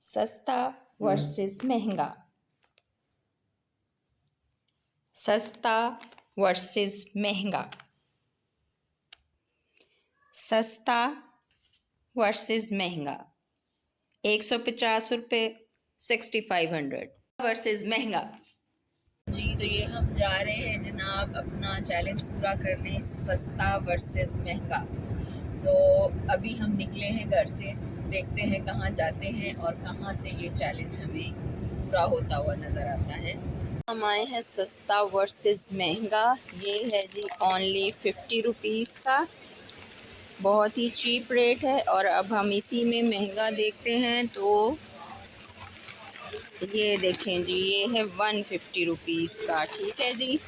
सस्ता वर्सेस महंगा। सस्ता वर्सेस महंगा। सस्ता वर्सेस महंगा। 150 रुपये 6500 वर्सेस महंगा। जी तो ये हम जा रहे हैं जनाब अपना चैलेंज पूरा करने, सस्ता वर्सेस महंगा। तो अभी हम निकले हैं घर से, देखते हैं कहाँ जाते हैं और कहाँ से ये चैलेंज हमें पूरा होता हुआ नज़र आता है। हम आए हैं सस्ता वर्सेस महंगा। ये है जी ओनली 50 रुपीज़ का, बहुत ही चीप रेट है। और अब हम इसी में महंगा देखते हैं तो ये देखें जी, ये है 150 रुपीज़ का। ठीक है जी,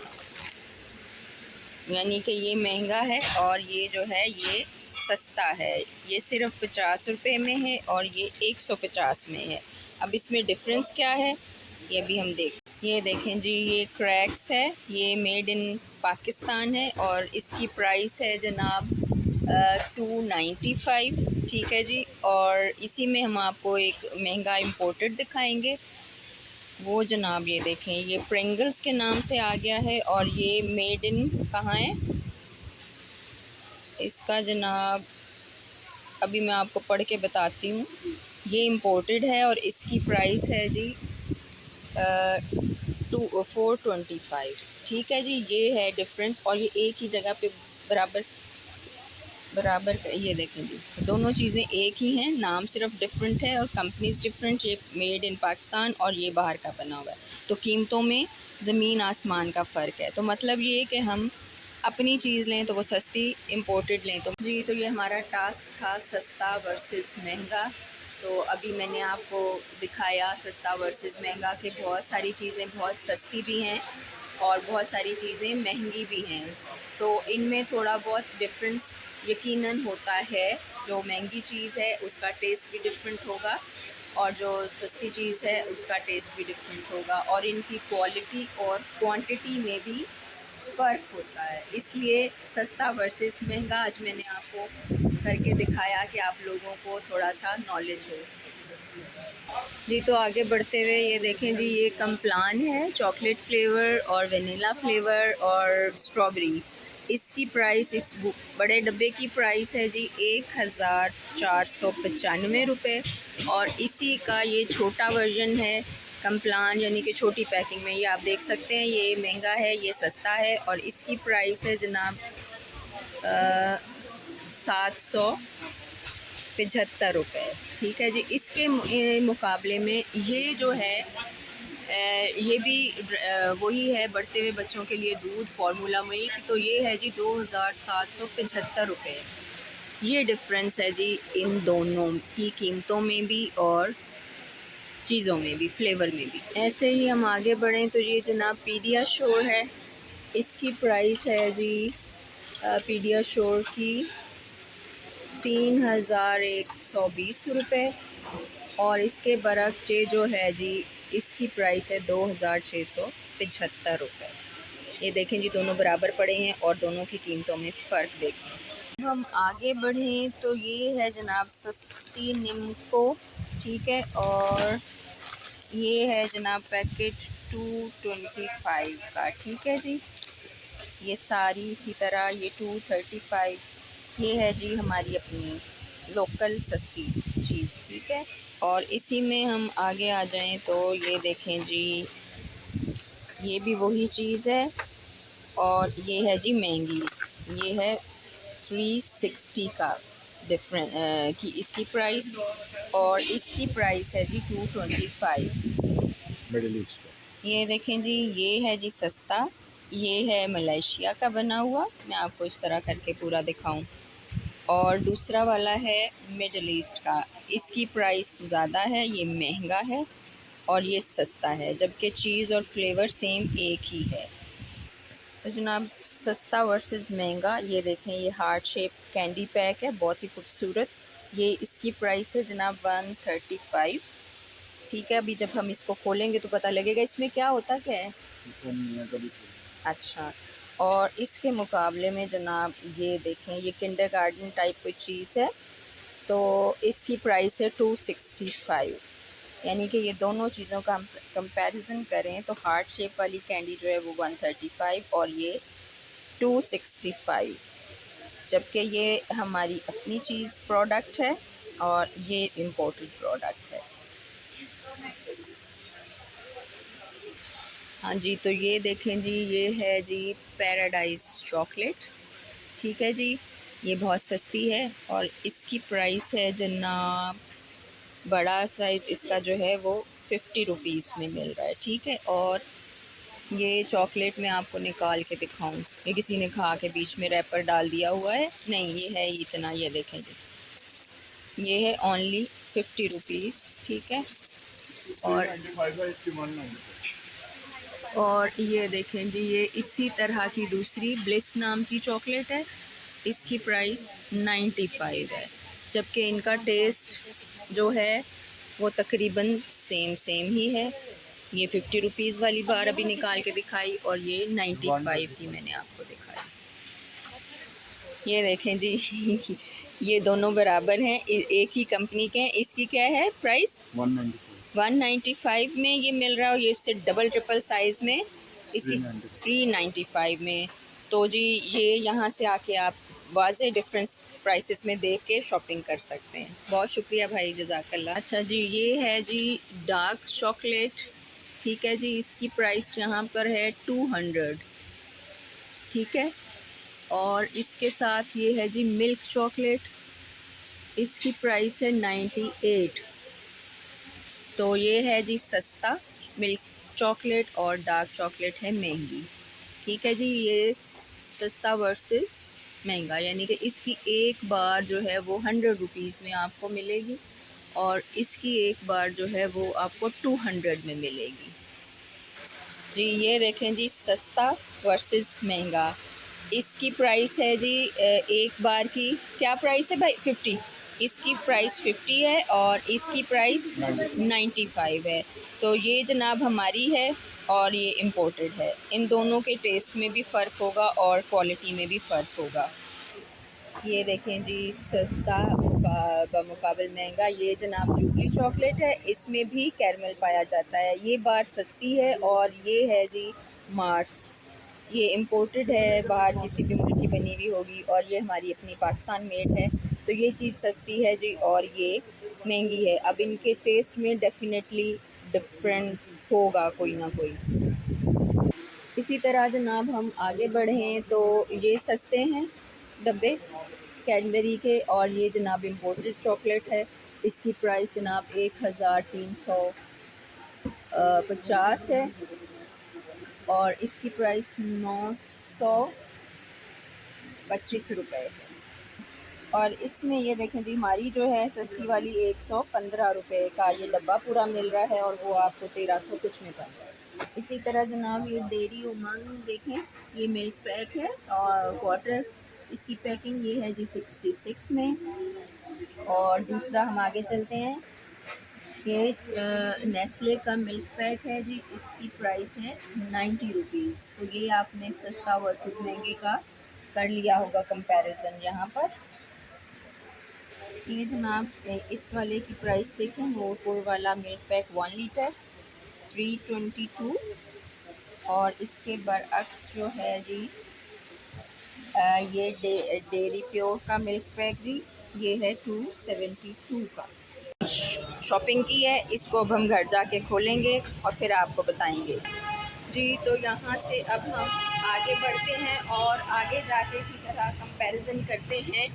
यानी कि ये महंगा है और ये जो है ये सस्ता है। ये सिर्फ 50 रुपये में है और ये 150 में है। अब इसमें डिफरेंस क्या है ये भी हम ये देखें जी, ये क्रैक्स है, ये मेड इन पाकिस्तान है और इसकी प्राइस है जनाब 295। ठीक है जी, और इसी में हम आपको एक महंगा इम्पोर्टेड दिखाएंगे। वो जनाब ये देखें, ये प्रिंगल्स के नाम से आ गया है और ये मेड इन कहाँ है इसका जनाब, अभी मैं आपको पढ़ के बताती हूँ। ये इम्पोर्टेड है और इसकी प्राइस है जी 425। ठीक है जी, ये है डिफरेंस। और ये एक ही जगह पे बराबर बराबर ये देखें जी, दोनों चीज़ें एक ही हैं, नाम सिर्फ डिफरेंट है और कंपनीज डिफरेंट। ये मेड इन पाकिस्तान और ये बाहर का बना हुआ है, तो कीमतों में ज़मीन आसमान का फ़र्क है। तो मतलब ये कि हम अपनी चीज़ लें तो वो सस्ती, इम्पोर्टेड लें तो जी। तो ये हमारा टास्क था सस्ता वर्सेस महंगा। तो अभी मैंने आपको दिखाया सस्ता वर्सेस महंगा कि बहुत सारी चीज़ें बहुत सस्ती भी हैं और बहुत सारी चीज़ें महंगी भी हैं। तो इनमें थोड़ा बहुत डिफरेंस यकीनन होता है। जो महंगी चीज़ है उसका टेस्ट भी डिफरेंट होगा और जो सस्ती चीज़ है उसका टेस्ट भी डिफरेंट होगा, और इनकी क्वालिटी और क्वांटिटी में भी फ़र्क होता है। इसलिए सस्ता वर्सेस महंगा आज मैंने आपको करके दिखाया कि आप लोगों को थोड़ा सा नॉलेज हो जी। तो आगे बढ़ते हुए ये देखें जी, ये कम्प्लान है, चॉकलेट फ्लेवर और वनीला फ्लेवर और स्ट्रॉबेरी। इसकी प्राइस, इस बड़े डब्बे की प्राइस है जी 1495 रुपये। और इसी का ये छोटा वर्जन है कम्प्लान, यानी कि छोटी पैकिंग में। ये आप देख सकते हैं, ये महंगा है, ये सस्ता है और इसकी प्राइस है जनाब 775 रुपये। ठीक है जी, इसके मुकाबले में ये जो है ये भी वही है, बढ़ते हुए बच्चों के लिए दूध फार्मूला मिल्क। तो ये है जी 2775 रुपये। ये डिफरेंस है जी इन दोनों की कीमतों में भी और चीज़ों में भी, फ्लेवर में भी। ऐसे ही हम आगे बढ़ें तो ये जनाब पीडियाश्योर है। इसकी प्राइस है जी पीडियाश्योर की 3120 रुपये। और इसके बरक्स ये जो है जी, इसकी प्राइस है 2675 रुपये। ये देखें जी, दोनों बराबर पड़े हैं और दोनों की कीमतों में फ़र्क देखें। हम आगे बढ़ें तो ये है जनाब सस्ती निम्को। ठीक है, और ये है जनाब पैकेट 225 का। ठीक है जी, ये सारी इसी तरह, ये 235। ये है जी हमारी अपनी लोकल सस्ती चीज़। ठीक है, और इसी में हम आगे आ जाएं तो ये देखें जी, ये भी वही चीज़ है और ये है जी महंगी। ये है 360 का डिफरेंट की इसकी प्राइस, और इसकी प्राइस है जी 225 मिडिल ईस्ट। ये देखें जी, ये है जी सस्ता, ये है मलेशिया का बना हुआ। मैं आपको इस तरह करके पूरा दिखाऊं। और दूसरा वाला है मिडल ईस्ट का, इसकी प्राइस ज़्यादा है, ये महंगा है और ये सस्ता है, जबकि चीज़ और फ्लेवर सेम एक ही है। तो जनाब सस्ता वर्सेस महंगा, ये देखें, ये हार्ट शेप कैंडी पैक है, बहुत ही खूबसूरत। ये इसकी प्राइस है जनाब 135। ठीक है, अभी जब हम इसको खोलेंगे तो पता लगेगा इसमें क्या होता क्या है। अच्छा, और इसके मुकाबले में जनाब ये देखें, ये किंडरगार्टन टाइप कोई चीज़ है, तो इसकी प्राइस है 265। यानी कि ये दोनों चीज़ों का कंपैरिजन करें तो हार्ट शेप वाली कैंडी जो है वो 135 और ये 265, जबकि ये हमारी अपनी चीज़ प्रोडक्ट है और ये इम्पोर्टेड प्रोडक्ट है। हाँ जी, तो ये देखें जी, ये है जी पैराडाइज चॉकलेट। ठीक है जी, ये बहुत सस्ती है और इसकी प्राइस है जनाब, बड़ा साइज़ इसका जो है वो 50 रुपीज़ में मिल रहा है। ठीक है, और ये चॉकलेट मैं आपको निकाल के दिखाऊं, ये किसी ने खा के बीच में रैपर डाल दिया हुआ है, नहीं ये है इतना, ये देखें जी, ये है ओनली 50 रुपीज़। ठीक है, और ये देखें जी, ये इसी तरह की दूसरी ब्लिस नाम की चॉकलेट है, इसकी प्राइस 95 है, जबकि इनका टेस्ट जो है वो तकरीबन सेम ही है। ये 50 रुपीज़ वाली बार अभी निकाल के दिखाई और ये 95 की मैंने आपको दिखाई। ये देखें जी ये दोनों बराबर हैं, एक ही कंपनी के हैं। इसकी क्या है प्राइस? 195 में ये मिल रहा है और ये इससे डबल ट्रिपल साइज़ में इसकी 395 में। तो जी ये यहाँ से आके आप वाज़े डिफरेंस प्राइसेस में देख के शॉपिंग कर सकते हैं। बहुत शुक्रिया भाई, जज़ाकल्लाह। अच्छा जी, ये है जी डार्क चॉकलेट। ठीक है जी, इसकी प्राइस यहाँ पर है 200। ठीक है, और इसके साथ ये है जी मिल्क चॉकलेट, इसकी प्राइस है 98। तो ये है जी सस्ता मिल्क चॉकलेट और डार्क चॉकलेट है महंगी। ठीक है जी, ये सस्ता वर्सेस महंगा, यानी कि इसकी एक बार जो है वो 100 रुपीज़ में आपको मिलेगी और इसकी एक बार जो है वो आपको 200 में मिलेगी। जी ये देखें जी, सस्ता वर्सेस महंगा, इसकी प्राइस है जी एक बार की क्या प्राइस है भाई? 50। इसकी प्राइस 50 है और इसकी प्राइस 95 है। तो ये जनाब हमारी है और ये इम्पोर्टेड है। इन दोनों के टेस्ट में भी फ़र्क होगा और क्वालिटी में भी फ़र्क होगा। ये देखें जी, सस्ता बमुकाबल महंगा, ये जनाब जुबली चॉकलेट है, इसमें भी कैरमल पाया जाता है। ये बार सस्ती है और ये है जी मार्स, ये इम्पोर्टेड है, बाहर किसी भी मुल्क की बनी हुई होगी और ये हमारी अपनी पाकिस्तान मेड है। तो ये चीज़ सस्ती है जी और ये महंगी है। अब इनके टेस्ट में डेफिनेटली डिफरेंस होगा कोई ना कोई। इसी तरह जनाब हम आगे बढ़ें तो ये सस्ते हैं डब्बे कैडबरी के और ये जनाब इम्पोर्टेड चॉकलेट है। इसकी प्राइस जनाब 1350 है और इसकी प्राइस 925 रुपये है। और इसमें ये देखें जी, हमारी जो है सस्ती वाली 115 रुपये का ये डब्बा पूरा मिल रहा है और वो आपको 1300 कुछ में पड़ रहा है। इसी तरह जनाब ये डेयरी उमंग देखें, ये मिल्क पैक है और वाटर, इसकी पैकिंग ये है जी 66 में। और दूसरा हम आगे चलते हैं, ये नेस्ले का मिल्क पैक है जी, इसकी प्राइस है 90 रुपीज़। तो ये आपने सस्ता वर्सेस महंगे का कर लिया होगा कंपैरिजन यहाँ पर। ये जनाब इस वाले की प्राइस देखें, नूरपुर वाला मिल्क पैक 1 लीटर 322 और इसके बरअक्स जो है जी ये डेयरी प्योर का मिल्क पैक जी, ये है 272 का। शॉपिंग की है, इसको अब हम घर जाके खोलेंगे और फिर आपको बताएंगे जी। तो यहाँ से अब हम आगे बढ़ते हैं और आगे जाके इसी तरह कंपैरिजन करते हैं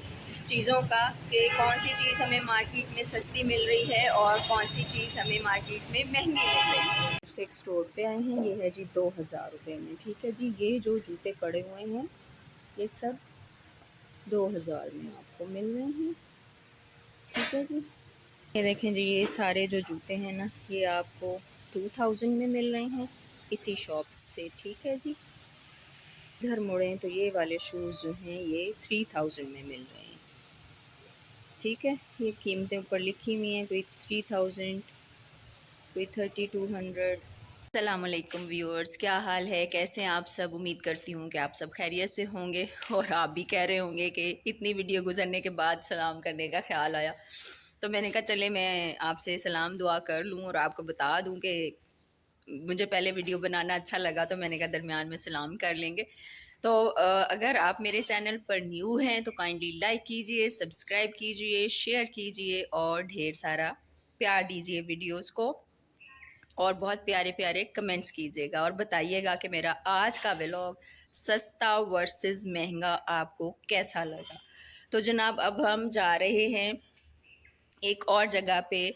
चीज़ों का कि कौन सी चीज़ हमें मार्केट में सस्ती मिल रही है और कौन सी चीज़ हमें मार्केट में महंगी मिल रही है। आज के एक स्टोर पे आए हैं, ये है जी 2000 रुपये में। ठीक है जी, ये जो जूते पड़े हुए हैं ये सब 2000 में आपको मिल रहे हैं। ठीक है जी, ये देखें जी, ये सारे जो जूते हैं ना ये आपको 2000 में मिल रहे हैं इसी शॉप से। ठीक है जी, इधर मुड़ें तो ये वाले शूज़ जो हैं ये 3000 में मिल रहे हैं। ठीक है, ये कीमतें ऊपर लिखी हुई हैं, कोई 3000, कोई 3200। अस्सलामुअलैकुम व्यूअर्स, क्या हाल है, कैसे हैं आप सब? उम्मीद करती हूँ कि आप सब खैरियत से होंगे और आप भी कह रहे होंगे कि इतनी वीडियो गुजरने के बाद सलाम करने का ख्याल आया। तो मैंने कहा चले मैं आपसे सलाम दुआ कर लूँ और आपको बता दूँ कि मुझे पहले वीडियो बनाना अच्छा लगा, तो मैंने कहा दरमियान में सलाम कर लेंगे। तो अगर आप मेरे चैनल पर न्यू हैं तो काइंडली लाइक कीजिए, सब्सक्राइब कीजिए, शेयर कीजिए और ढेर सारा प्यार दीजिए वीडियोस को, और बहुत प्यारे प्यारे कमेंट्स कीजिएगा और बताइएगा कि मेरा आज का व्लॉग सस्ता वर्सेस महंगा आपको कैसा लगा। तो जनाब अब हम जा रहे हैं एक और जगह पे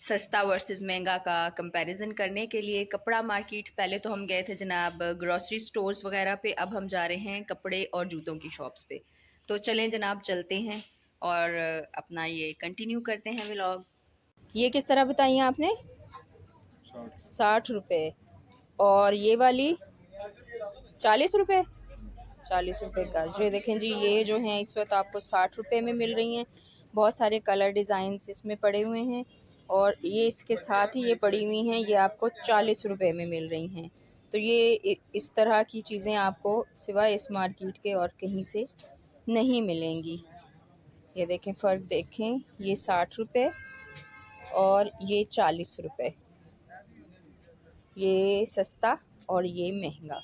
सस्ता वर्सेस महंगा का कंपैरिजन करने के लिए, कपड़ा मार्केट। पहले तो हम गए थे जनाब ग्रॉसरी स्टोर्स वगैरह पे, अब हम जा रहे हैं कपड़े और जूतों की शॉप्स पे। तो चलें जनाब चलते हैं और अपना ये कंटिन्यू करते हैं व्लॉग। ये किस तरह बताइए आपने? 60 रुपये। और ये वाली 40 रुपये। 40 रुपये गज। ये देखें जी, ये जो हैं इस वक्त आपको 60 रुपये में मिल रही हैं। बहुत सारे कलर डिज़ाइंस इसमें पड़े हुए हैं और ये इसके साथ ही ये पड़ी हुई हैं, ये आपको 40 रुपये में मिल रही हैं। तो ये इस तरह की चीज़ें आपको सिवाय इस मार्केट के और कहीं से नहीं मिलेंगी। ये देखें फ़र्क देखें, ये 60 रुपये और ये 40 रुपये, ये सस्ता और ये महंगा।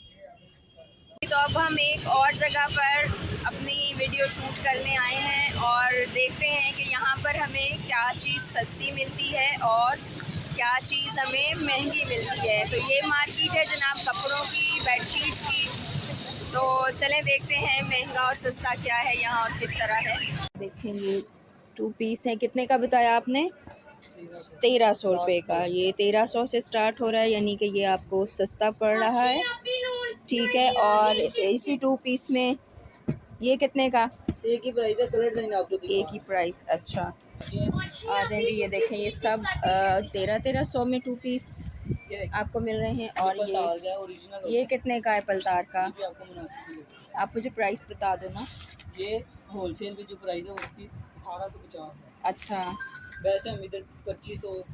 तो अब हम एक और जगह पर अपनी वीडियो शूट करने आए हैं और देखते हैं कि यहाँ पर हमें क्या चीज़ सस्ती मिलती है और क्या चीज़ हमें महंगी मिलती है। तो ये मार्केट है जनाब कपड़ों की, बेडशीट्स की। तो चलें देखते हैं महंगा और सस्ता क्या है यहाँ और किस तरह है। देखें ये 2 पीस हैं, कितने का बताया आपने? 1300 रुपये का। ये 1300 से स्टार्ट हो रहा है, यानी कि ये आपको सस्ता पड़ रहा है, ठीक है। और इसी 2 पीस में ये कितने का? एक ही प्राइस है, कलर डिजाइन आपको एक ही प्राइस। अच्छा आ जाए जी। ये देखें ये सब 1300 में 2 पीस आपको मिल रहे हैं। और ये कितने का है पलतार का? आपको मुनासिब है। आप मुझे प्राइस बता दो ना। ये होलसेल पे जो प्राइस है उसकी 1850 है। अच्छा वैसे हम इधर 2500,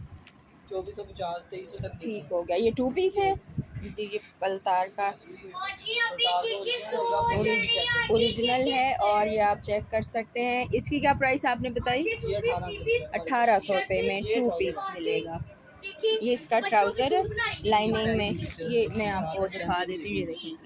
2450, 2300 तक ठीक हो गया। ये 2 पीस है जी, ये पलतार का ओरिजिनल है और ये आप चेक कर सकते हैं। इसकी क्या प्राइस आपने बताई? 1800 रुपये में 2 पीस मिलेगा। ये इसका ट्राउज़र है लाइनिंग में, ये मैं आपको दिखा देती हूँ। ये देखिए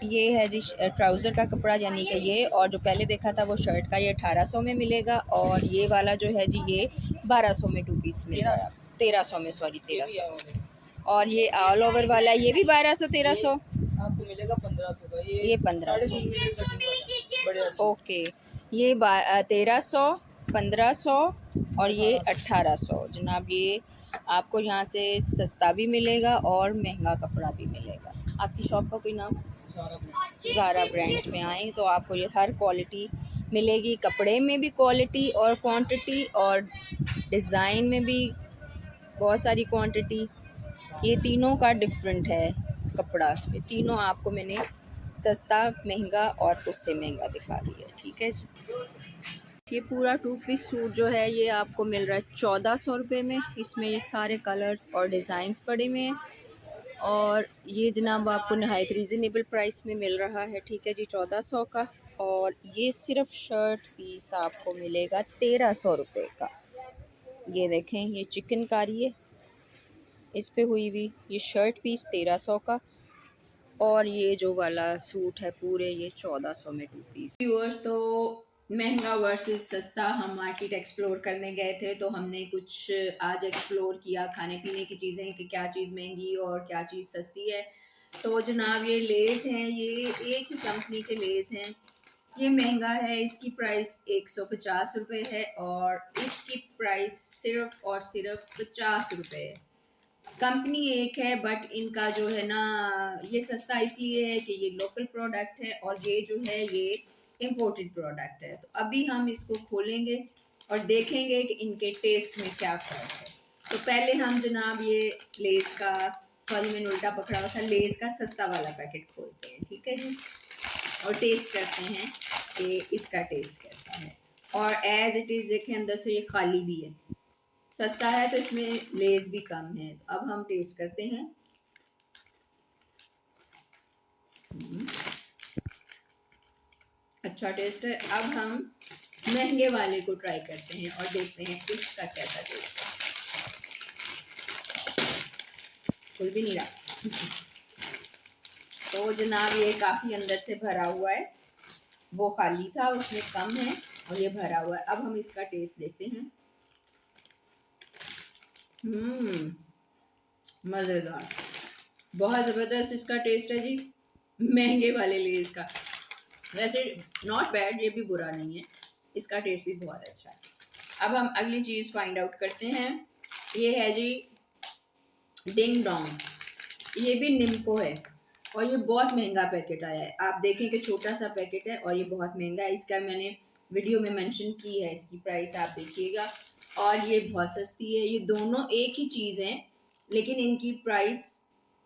ये है जी ट्राउज़र का कपड़ा, यानी कि ये, और जो पहले देखा था वो शर्ट का, ये 1800 में मिलेगा। और ये वाला जो है जी ये 1200 में 2 पीस मिल रहा है। 1300 में, सॉरी 1300। और ये ऑल ओवर वाला ये भी 1200 1300 आपको मिलेगा 1500 का। ये 1500। ओके, ये 1300, 1500 और ये 1800 जनाब। ये आपको यहाँ से सस्ता भी मिलेगा और महंगा कपड़ा भी मिलेगा। आपकी शॉप का कोई नाम? ज़ारा ब्रांड्स में आए तो आपको ये हर क्वालिटी मिलेगी, कपड़े में भी क्वालिटी और क्वांटिटी, और डिज़ाइन में भी बहुत सारी क्वांटिटी। ये तीनों का डिफरेंट है कपड़ा। ये तीनों आपको मैंने सस्ता, महंगा और उससे महंगा दिखा दिया, ठीक है जी। ये पूरा 2 पीस सूट जो है ये आपको मिल रहा है 1400 रुपये में। इसमें ये सारे कलर्स और डिज़ाइंस पड़े हुए हैं और ये जनाब आपको नहायत रीज़नेबल प्राइस में मिल रहा है, ठीक है जी, 1400 का। और ये सिर्फ शर्ट पीस आपको मिलेगा 1300 रुपये का। ये देखें ये चिकनकारी है इस पे हुई हुई, ये शर्ट पीस 1300 का। और ये जो वाला सूट है पूरे ये 1400 में 2 पीस। व्यूअर्स, तो महंगा वर्सेस सस्ता हम मार्केट एक्सप्लोर करने गए थे, तो हमने कुछ आज एक्सप्लोर किया खाने पीने की चीज़ें कि क्या चीज़ महंगी और क्या चीज़ सस्ती है। तो जनाब ये लेस हैं, ये एक ही कंपनी के लेस हैं। ये महंगा है, इसकी प्राइस 150 रुपये है और इसकी प्राइस सिर्फ और सिर्फ 50 रुपये है। कंपनी एक है बट इनका जो है ना ये सस्ता इसलिए है कि ये लोकल प्रोडक्ट है और ये जो है ये इम्पोर्टेड प्रोडक्ट है। तो अभी हम इसको खोलेंगे और देखेंगे कि इनके टेस्ट में क्या फ़र्क है। तो पहले हम जनाब ये लेस का, सॉरी मैंने उल्टा पकड़ा हुआ था, लेस का सस्ता वाला पैकेट खोलते हैं, ठीक है जी, और टेस्ट करते हैं कि इसका टेस्ट कैसा है। और एज इट इज़ देखें अंदर से ये खाली भी है, सस्ता है तो इसमें लेस भी कम है। तो अब हम टेस्ट करते हैं। अच्छा टेस्ट है। अब हम महंगे वाले को ट्राई करते हैं और देखते हैं इसका कैसा टेस्ट है। खुल भी नहीं रहा। तो जनाब ये काफ़ी अंदर से भरा हुआ है, वो खाली था उसमें कम है और ये भरा हुआ है। अब हम इसका टेस्ट देखते हैं। मज़ेदार, बहुत ज़बरदस्त इसका टेस्ट है जी, महंगे वाले लेज़ का। वैसे नॉट बैड, ये भी बुरा नहीं है, इसका टेस्ट भी बहुत अच्छा है। अब हम अगली चीज़ फाइंड आउट करते हैं। ये है जी डिंग डोंग, ये भी निम्को है और ये बहुत महंगा पैकेट आया है। आप देखें कि छोटा सा पैकेट है और ये बहुत महंगा है। इसका मैंने वीडियो में मेंशन की है, इसकी प्राइस आप देखिएगा। और ये बहुत सस्ती है। ये दोनों एक ही चीज़ हैं लेकिन इनकी प्राइस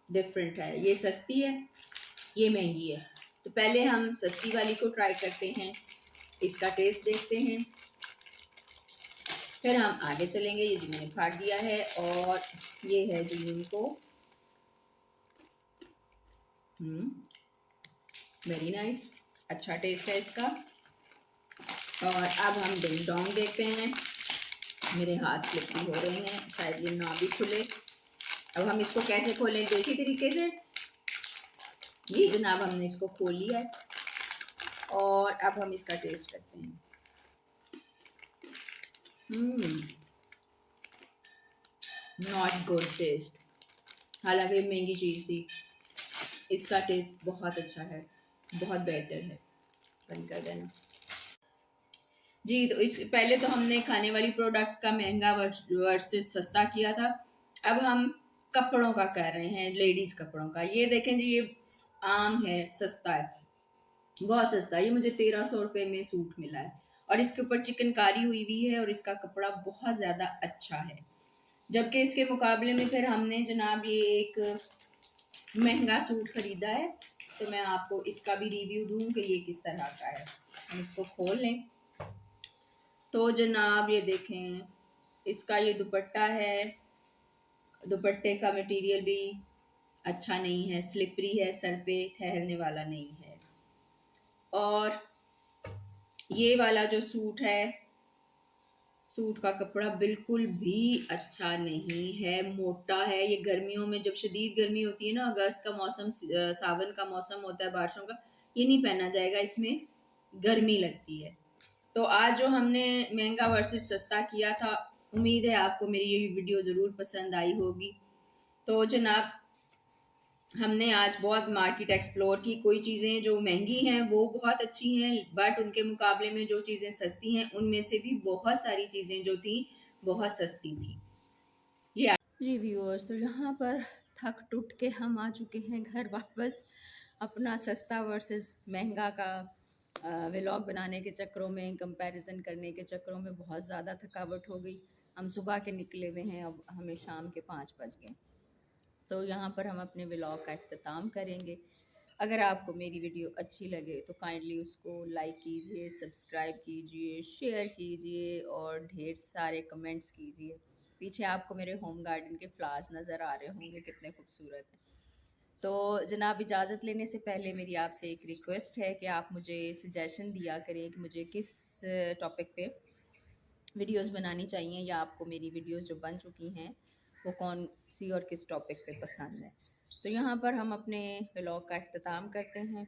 डिफरेंट है। ये सस्ती है, ये महंगी है। तो पहले हम सस्ती वाली को ट्राई करते हैं, इसका टेस्ट देखते हैं, फिर हम आगे चलेंगे। ये जो मैंने फाड़ दिया है और ये है जो इनको वेरी नाइस, अच्छा टेस्ट है इसका। और अब हम डिंग डोंग देखते हैं। मेरे हाथ स्लिपी हो रहे हैं, शायद ये ना भी खुले। अब हम इसको कैसे खोलें देसी तरीके से। ये जनाब हमने इसको खोल लिया है और अब हम इसका टेस्ट करते हैं। नॉट गुड टेस्ट, हालांकि महंगी चीज़ थी। इसका टेस्ट बहुत अच्छा है, बहुत बेटर है। बंद कर देना जी। तो इस पहले तो हमने खाने वाली प्रोडक्ट का महंगा वर्सेस सस्ता किया था। अब हम कपड़ों का कर रहे हैं, लेडीज कपड़ों का। ये देखें जी, ये आम है, सस्ता है, बहुत सस्ता है। ये मुझे 1300 रुपये में सूट मिला है और इसके ऊपर चिकनकारी हुई हुई है और इसका कपड़ा बहुत ज़्यादा अच्छा है। जबकि इसके मुकाबले में फिर हमने जनाब ये एक महंगा सूट खरीदा है, तो मैं आपको इसका भी रिव्यू दूं कि ये किस तरह का है। हम इसको खोल लें तो जनाब ये देखें, इसका ये दुपट्टा है। दुपट्टे का मटेरियल भी अच्छा नहीं है, स्लिपरी है, सर पे ठहरने वाला नहीं है। और ये वाला जो सूट है, सूट का कपड़ा बिल्कुल भी अच्छा नहीं है, मोटा है। ये गर्मियों में, जब शदीद गर्मी होती है ना, अगस्त का मौसम, सावन का मौसम होता है, बारिशों का, ये नहीं पहना जाएगा, इसमें गर्मी लगती है। तो आज जो हमने महंगा वर्सेस सस्ता किया था, उम्मीद है आपको मेरी ये वीडियो ज़रूर पसंद आई होगी। तो जनाब हमने आज बहुत मार्केट एक्सप्लोर की। कोई चीज़ें जो महंगी हैं वो बहुत अच्छी हैं, बट उनके मुकाबले में जो चीज़ें सस्ती हैं उनमें से भी बहुत सारी चीज़ें जो थी बहुत सस्ती थी। ये जी व्यूअर्स, तो यहाँ पर थक टूट के हम आ चुके हैं घर वापस। अपना सस्ता वर्सेस महंगा का व्लॉग बनाने के चक्करों में, कंपैरिजन करने के चक्करों में बहुत ज़्यादा थकावट हो गई। हम सुबह के निकले हुए हैं, अब हमें शाम के 5 बज गए। तो यहाँ पर हम अपने व्लॉग का इख्तिताम करेंगे। अगर आपको मेरी वीडियो अच्छी लगे तो काइंडली उसको लाइक कीजिए, सब्सक्राइब कीजिए, शेयर कीजिए और ढेर सारे कमेंट्स कीजिए। पीछे आपको मेरे होम गार्डन के फ्लावर्स नज़र आ रहे होंगे, कितने खूबसूरत हैं। तो जनाब इजाज़त लेने से पहले मेरी आपसे एक रिक्वेस्ट है कि आप मुझे सजेशन दिया करें कि मुझे किस टॉपिक पे वीडियोस बनानी चाहिए, या आपको मेरी वीडियोस जो बन चुकी हैं वो कौन सी और किस टॉपिक पे पसंद है। तो यहाँ पर हम अपने व्लॉग का इख्तिताम करते हैं।